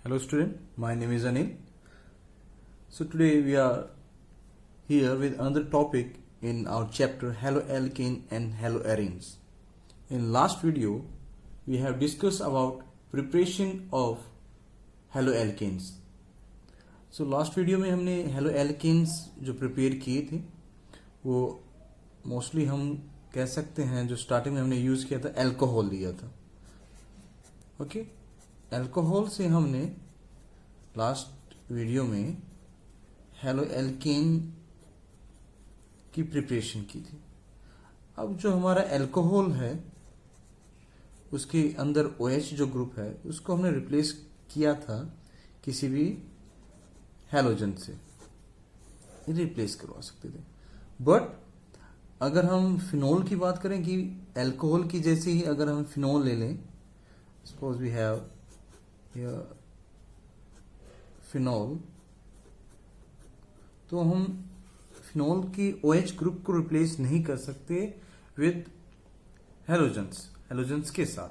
Hello student, my name is Anil. So today we are here with another topic in our chapter haloalkane and haloarenes. In last video we have discussed about preparation of haloalkanes. So last video में हमने haloalkanes जो prepare किए थे वो mostly हम कह सकते हैं जो starting में हमने use किया था alcohol लिया था. Okay? अल्कोहल से हमने लास्ट वीडियो में हेलोएल्केन की प्रिपरेशन की थी. अब जो हमारा अल्कोहल है उसके अंदर OH जो ग्रुप है उसको हमने रिप्लेस किया था किसी भी हेलोजन से, रिप्लेस करवा सकते थे. बट अगर हम फिनोल की बात करें कि अल्कोहल की जैसे ही अगर हम फिनोल ले लें, सपोज वी हैव फिनोल, तो हम फिनोल की OH ग्रुप को रिप्लेस नहीं कर सकते विद हेलोजन्स के साथ.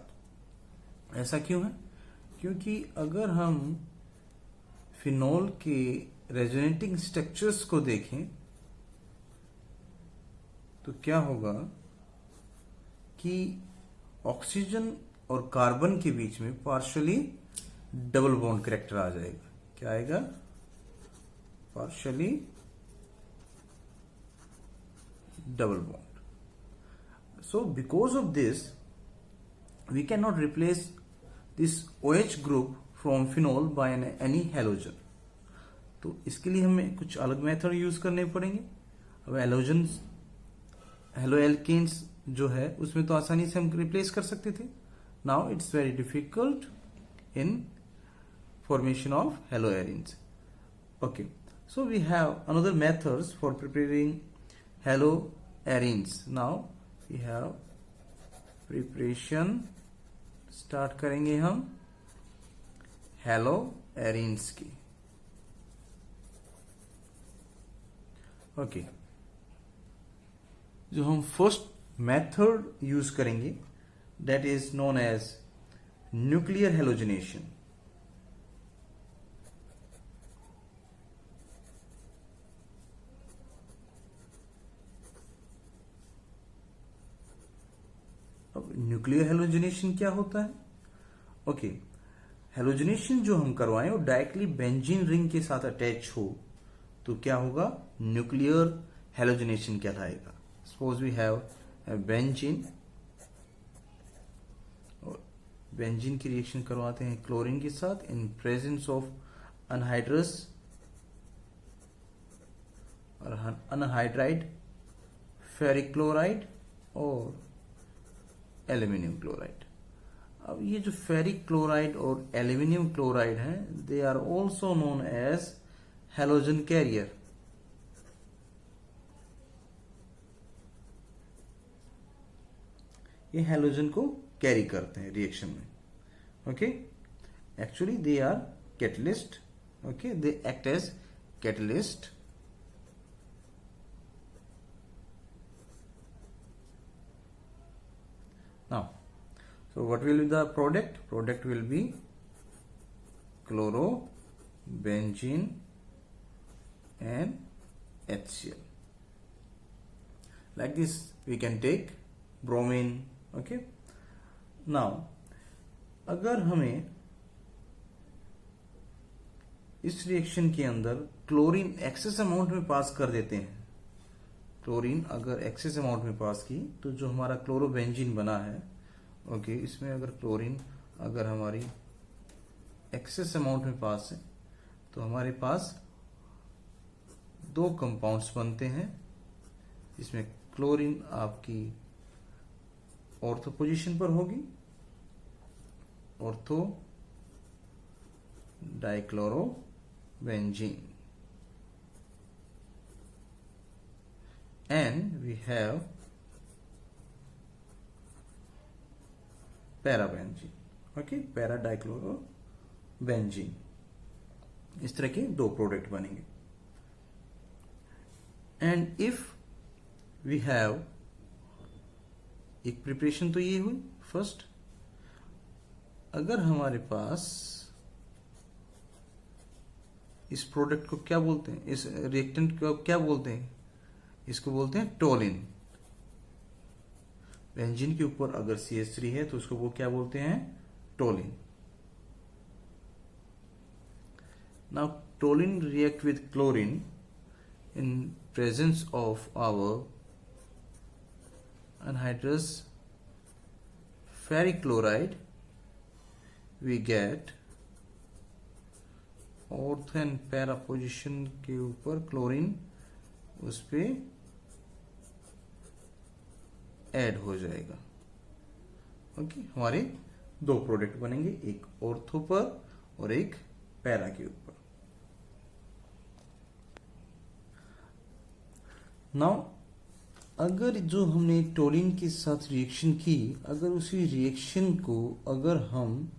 ऐसा क्यों है? क्योंकि अगर हम फिनोल के रेजोनेटिंग स्ट्रक्चर्स को देखें तो क्या होगा कि ऑक्सीजन और कार्बन के बीच में पार्शियली डबल बॉन्ड कैरेक्टर आ जाएगा. क्या आएगा? Partially double bond. So because of this we can not replace this OH group from phenol by any halogen. तो इसके लिए हमें कुछ अलग मेथड यूज करने पड़ेंगे. अब हेलोएल्केन्स जो है उसमें तो आसानी से हम रिप्लेस कर सकते थे. Now it's very difficult in formation of haloarenes. Okay, so we have another methods for preparing haloarenes. Now we have preparation. start करेंगे हम haloarenes की. Okay, जो हम first method use करेंगे that is known as nuclear halogenation. अब nuclear halogenation क्या होता है? ओके, हेलोजिनेशन जो हम करवाएं वो डायरेक्टली बेंजीन रिंग के साथ अटैच हो तो क्या होगा? न्यूक्लियर हेलोजिनेशन कहलाएगा. Suppose we have benzene, benzene की रिएक्शन करवाते हैं क्लोरीन के साथ इन प्रेजेंस ऑफ अनहाइड्रस और अनहाइड्राइड फेरिक क्लोराइड और एल्यूमिनियम क्लोराइड. अब ये जो फेरिक क्लोराइड और एल्यूमिनियम क्लोराइड हैं they are also known as halogen carrier. ये हेलोजन को कैरी करते हैं रिएक्शन में. Okay, actually they are catalyst. Okay, they act as catalyst. Now so what will be the product will be chlorobenzene and HCl. like this we can take bromine. okay, now अगर हमें इस reaction के अंदर chlorine excess amount में पास कर देते हैं, chlorine अगर एक्सेस अमाउंट में पास की तो जो हमारा क्लोरोबेंजीन बना है, ओके, इसमें अगर क्लोरीन अगर हमारी एक्सेस अमाउंट में पास है तो हमारे पास दो कंपाउंड्स बनते हैं जिसमें क्लोरीन आपकी ऑर्थो पोजीशन पर होगी, ortho dichlorobenzene, and we have para benzene. Okay, para dichlorobenzene. इस तरह के दो प्रोडक्ट बनेंगे. एंड इफ वी हैव, एक प्रिपरेशन तो ये हुई फर्स्ट. अगर हमारे पास इस प्रोडक्ट को क्या बोलते हैं, इस रिएक्टेंट को क्या बोलते हैं, इसको बोलते हैं टोलिन। बेंजीन के ऊपर अगर CH3 है तो उसको वो क्या बोलते हैं, toluene. Now toluene react with chlorine in presence of our anhydrous ferric chloride, we get ortho and para position के ऊपर क्लोरीन उस पे ऐड हो जाएगा। ओके, हमारे दो प्रोडक्ट बनेंगे, एक ऑर्थो पर और एक पैरा के ऊपर। नाउ अगर जो हमने टोलिन के साथ रिएक्शन की, अगर उसी रिएक्शन को अगर हम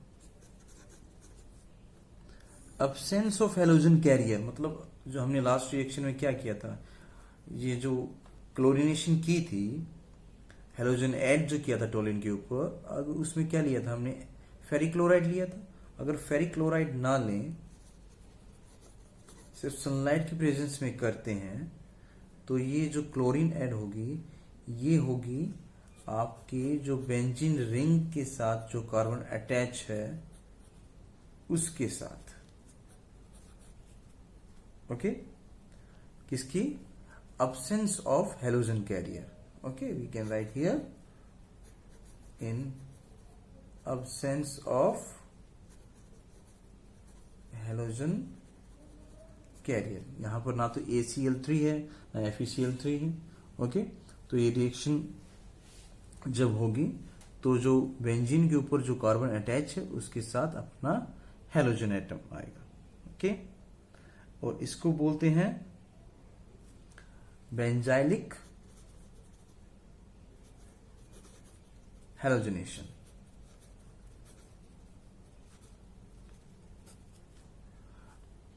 अब्सेंस ऑफ हैलोजन कैरियर, मतलब जो हमने लास्ट रिएक्शन में क्या किया था, ये जो क्लोरीनेशन की थी, हैलोजन ऐड जो किया था टोलिन के ऊपर, अगर उसमें क्या लिया था हमने, फेरिक क्लोराइड लिया था। अगर फेरिक क्लोराइड ना लें, सिर्फ सनलाइट की प्रेजेंस में करते हैं, तो ये जो क्लोरीन ऐड होगी, ये होगी आपके जो बेंजीन रिंग के साथ जो कार्बन अटैच है उसके साथ। ओके, किसकी, absence of halogen carrier. Okay, we can write here in absence of halogen carrier। यहां पर ना तो ACl3 है ना FeCl3 है। ओके, तो ये रिएक्शन जब होगी तो जो बेंजीन के ऊपर जो कार्बन अटैच है उसके साथ अपना हैलोजन एटम आएगा। ओके, और इसको बोलते हैं बेंजाइलिक हैलोजनेशन।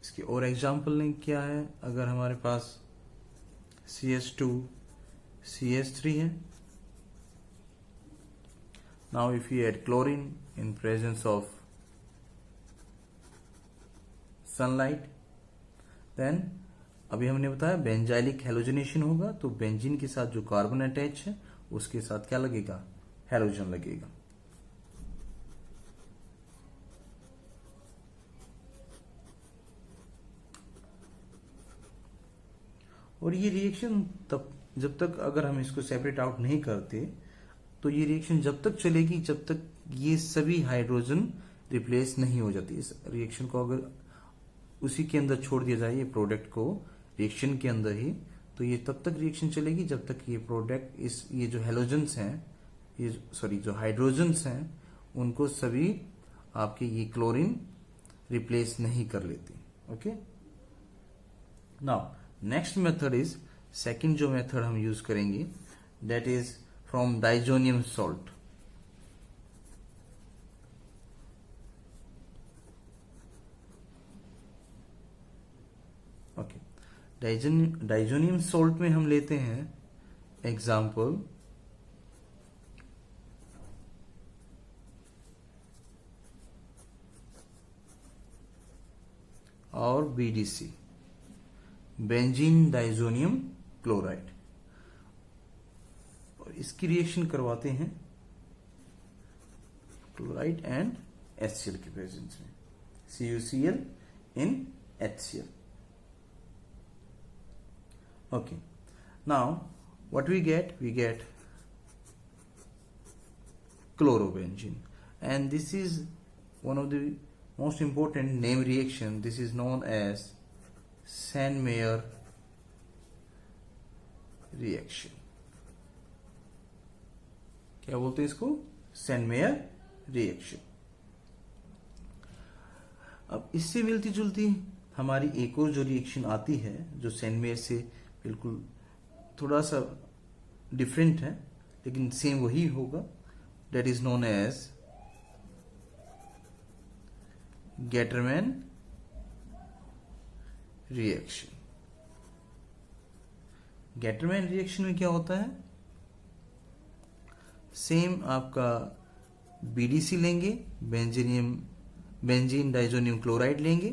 इसकी और एग्जांपल नहीं क्या है, अगर हमारे पास CH2 CH3 है, now if you add chlorine in presence of sunlight, then अभी हमने बताया बेंजाइलिक हैलोजनेशन होगा, तो बेंजीन के साथ जो कार्बन अटैच है उसके साथ क्या लगेगा, हैलोजन लगेगा। और ये रिएक्शन तब, जब तक अगर हम इसको सेपरेट आउट नहीं करते, तो ये रिएक्शन जब तक चलेगी जब तक ये सभी हाइड्रोजन रिप्लेस नहीं हो जाती। इस रिएक्शन को अगर उसी के अंदर छोड़ दिया जाए, ये प्रोडक्ट को रिएक्शन के अंदर ही, तो ये तब तक रिएक्शन चलेगी जब तक ये प्रोडक्ट ये जो हैलोजेंस हैं, ये सॉरी जो हाइड्रोजन्स हैं, उनको सभी आपके ये क्लोरीन रिप्लेस नहीं कर लेती। Okay, now next method is, second जो मेथड हम यूज करेंगे, that is from diazonium salt. Okay, diazonium salt में हम लेते हैं एग्जाम्पल और BDC, बेंजीन डाइजोनियम क्लोराइड, और इसकी रिएक्शन करवाते हैं क्लोराइड एंड HCl के प्रेजेंस में, CuCl in HCl। Okay, now what we get chlorobenzene, and this is one of the most important name reaction. This is known as Sandmeyer reaction। क्या बोलते हैं इसको, Sandmeyer reaction। अब इससे मिलती जुलती हमारी एक और जो रिएक्शन आती है, जो सैंडमेयर से बिल्कुल थोड़ा सा डिफरेंट है लेकिन सेम वही होगा, that is known as Gattermann reaction. Gattermann reaction में क्या होता है, सेम आपका BDC लेंगे, बेंजीन डाइजोनियम क्लोराइड लेंगे,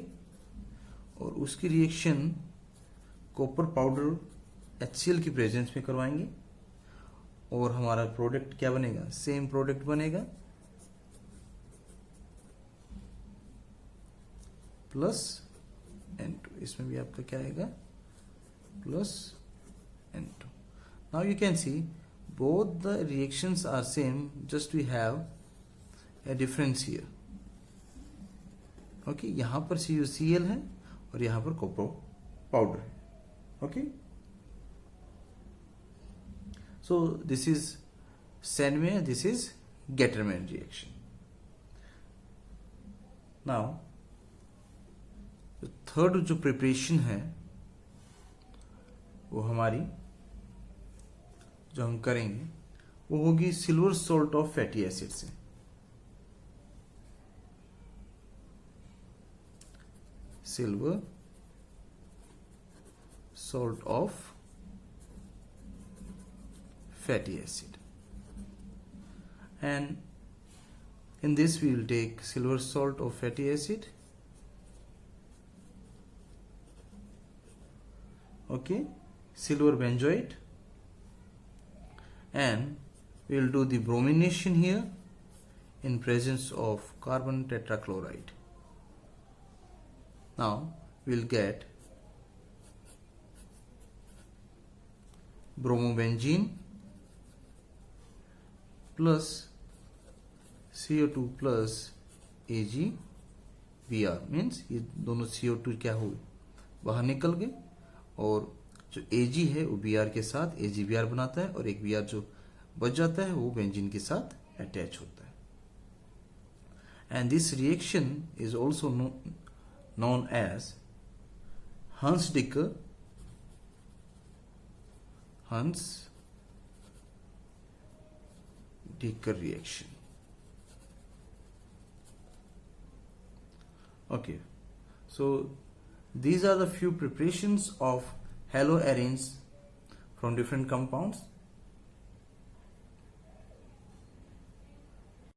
और उसकी रिएक्शन कॉपर पाउडर HCl की प्रेजेंस में करवाएंगे और हमारा प्रोडक्ट क्या बनेगा, सेम प्रोडक्ट बनेगा प्लस N2। इसमें भी आपका क्या आएगा, plus N2। Now you can see both the reactions are same, just we have a difference here। Okay, यहां पर CuCl है और यहां पर कॉपर पाउडर है। Okay, so this is Sandmeyer, this is Getterman reaction। now the third जो preparation है वो हमारी जो हम करेंगे वो होगी silver salt of fatty acid से। Silver salt of fatty acid, and in this we will take silver salt of fatty acid, okay, silver benzoate, and we will do the bromination here in presence of carbon tetrachloride. Now we will get bromobenzene plus CO2 plus AgBr, means ये दोनों CO2 क्या हुए, बाहर निकल गए, और जो Ag है वो Br के साथ AgBr बनाता है, और एक Br जो बच जाता है वो बेंजीन के साथ अटैच होता है। And this reaction is also known as Hunsdicke reaction। Okay, so these are the few preparations of haloarenes from different compounds.